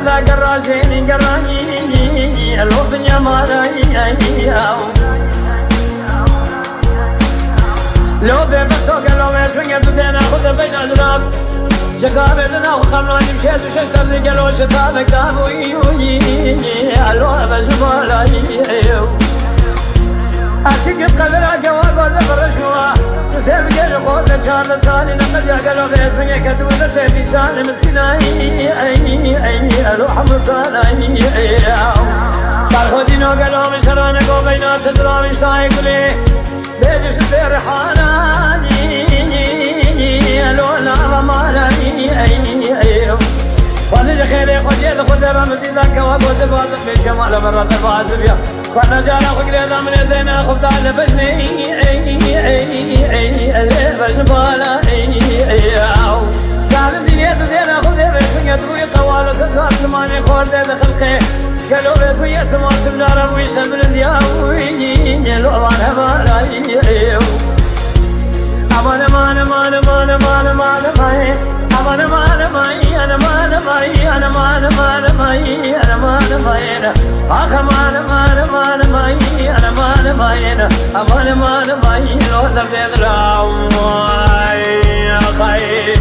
لا قراجيني قراني الوطن يا مالاي لو بيبسوك لو بيسوك يدودين أخذ بين أزراب شكابتنا وخمراني مشيت وشكتر لي قالوا شتابك دابوي ألوها بزبالاي أشكت قدرها جواب وذبرشوها تسيب جيش خود لشان الثاني نقد يعقلوا بيسوك كدودة سيبي سالم السناي ألوها مصالاي ترخدينو قالوا من شرانك وبينات تدرامي سايقلي بيجي شبير حالاني لولا رمالاني وانا خيري خجيل خذ مدينك وابوز الواضح بالجمال مرات البعض وانا جانا خقريضا من يدينا خبت على بجني بجنبالا قال الدنيا تدينا خذ بيسن يدوي طوال تدوار زماني خور دي دخل قالوا بيسن يسمع تبدار ويسن من الدياوي لو وانا بالاي أمان أمان أمان أمان أمان أمان ماي أمان أمان ماي أنا مان ماي أنا مان مان ماي أنا مان ماي أخ أمان أمان أمان ماي أنا مان ماي أمان أمان ماي لو تبدأ ماي أخي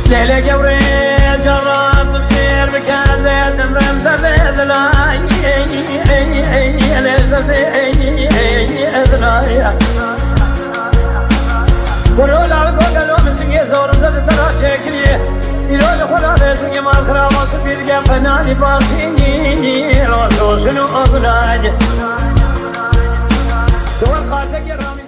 ليلة جوري جرام تبشير بكان زيت مرمت بيت لاي ورول على قولوا من سنجي زور زد ترى شكلي يرول خدا بسنجي ما خراب سبيل جا فناني باسيني رول شنو أبلاج دول قاتك يرامي